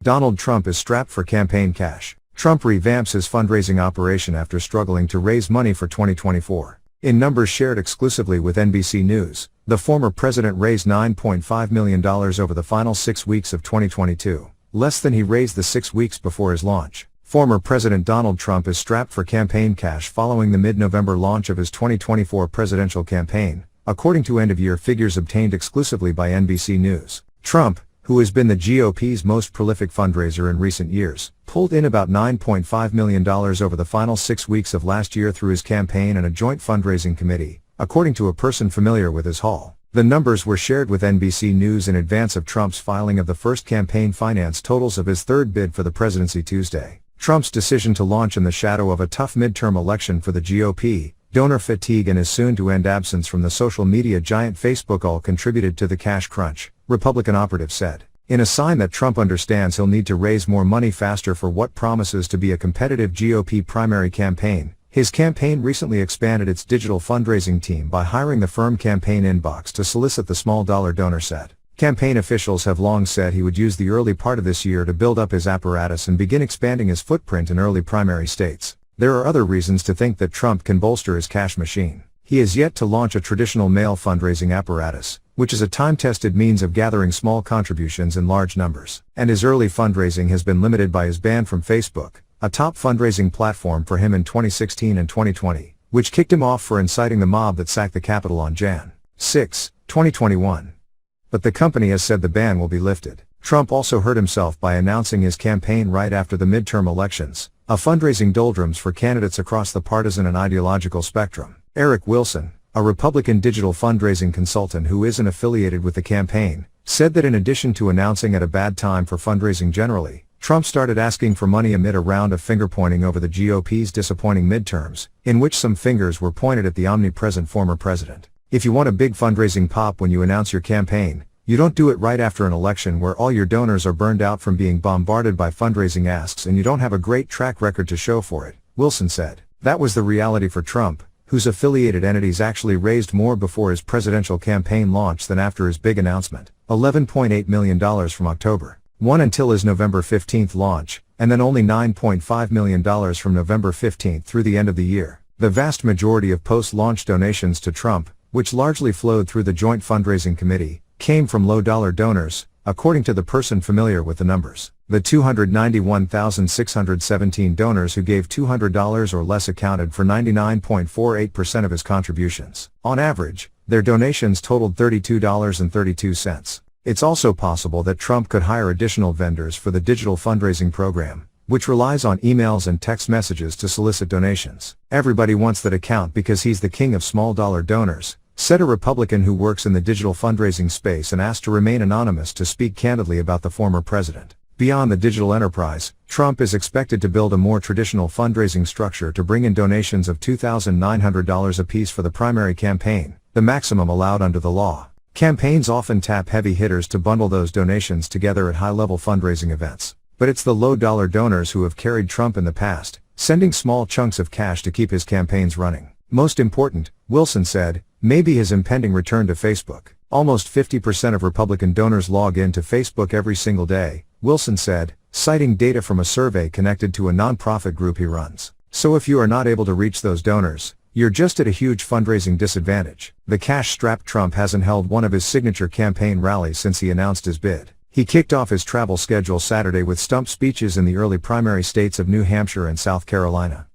Donald Trump is strapped for campaign cash. Trump revamps his fundraising operation after struggling to raise money for 2024. In numbers shared exclusively with NBC News, the former president raised $9.5 million over the final 6 weeks of 2022, less than he raised the 6 weeks before his launch. Former President Donald Trump is strapped for campaign cash following the mid-November launch of his 2024 presidential campaign, according to end-of-year figures obtained exclusively by NBC News. Trump, who has been the GOP's most prolific fundraiser in recent years, pulled in about $9.5 million over the final 6 weeks of last year through his campaign and a joint fundraising committee, according to a person familiar with his haul. The numbers were shared with NBC News in advance of Trump's filing of the first campaign finance totals of his third bid for the presidency Tuesday. Trump's decision to launch in the shadow of a tough midterm election for the GOP, donor fatigue and his soon-to-end absence from the social media giant Facebook all contributed to the cash crunch, Republican operatives said. In a sign that Trump understands he'll need to raise more money faster for what promises to be a competitive GOP primary campaign, his campaign recently expanded its digital fundraising team by hiring the firm Campaign Inbox to solicit the small dollar donor set. Campaign officials have long said he would use the early part of this year to build up his apparatus and begin expanding his footprint in early primary states. There are other reasons to think that Trump can bolster his cash machine. He has yet to launch a traditional mail fundraising apparatus, which is a time-tested means of gathering small contributions in large numbers. And his early fundraising has been limited by his ban from Facebook, a top fundraising platform for him in 2016 and 2020, which kicked him off for inciting the mob that sacked the Capitol on Jan. 6, 2021. But the company has said the ban will be lifted. Trump also hurt himself by announcing his campaign right after the midterm elections, a fundraising doldrums for candidates across the partisan and ideological spectrum. Eric Wilson, a Republican digital fundraising consultant who isn't affiliated with the campaign, said that in addition to announcing at a bad time for fundraising generally, Trump started asking for money amid a round of finger-pointing over the GOP's disappointing midterms, in which some fingers were pointed at the omnipresent former president. If you want a big fundraising pop when you announce your campaign, you don't do it right after an election where all your donors are burned out from being bombarded by fundraising asks and you don't have a great track record to show for it, Wilson said. That was the reality for Trump, whose affiliated entities actually raised more before his presidential campaign launch than after his big announcement, $11.8 million from October 1 until his November 15 launch, and then only $9.5 million from November 15 through the end of the year. The vast majority of post-launch donations to Trump, which largely flowed through the joint fundraising committee, came from low-dollar donors, according to the person familiar with the numbers. The 291,617 donors who gave $200 or less accounted for 99.48% of his contributions. On average, their donations totaled $32.32. It's also possible that Trump could hire additional vendors for the digital fundraising program, which relies on emails and text messages to solicit donations. Everybody wants that account because he's the king of small-dollar donors, said a Republican who works in the digital fundraising space and asked to remain anonymous to speak candidly about the former president. Beyond the digital enterprise, Trump is expected to build a more traditional fundraising structure to bring in donations of $2,900 apiece for the primary campaign, the maximum allowed under the law. Campaigns often tap heavy hitters to bundle those donations together at high-level fundraising events. But it's the low-dollar donors who have carried Trump in the past, sending small chunks of cash to keep his campaigns running. Most important, Wilson said, may be his impending return to Facebook. Almost 50% of Republican donors log in to Facebook every single day, Wilson said, citing data from a survey connected to a nonprofit group he runs. So if you are not able to reach those donors, you're just at a huge fundraising disadvantage. The cash-strapped Trump hasn't held one of his signature campaign rallies since he announced his bid. He kicked off his travel schedule Saturday with stump speeches in the early primary states of New Hampshire and South Carolina.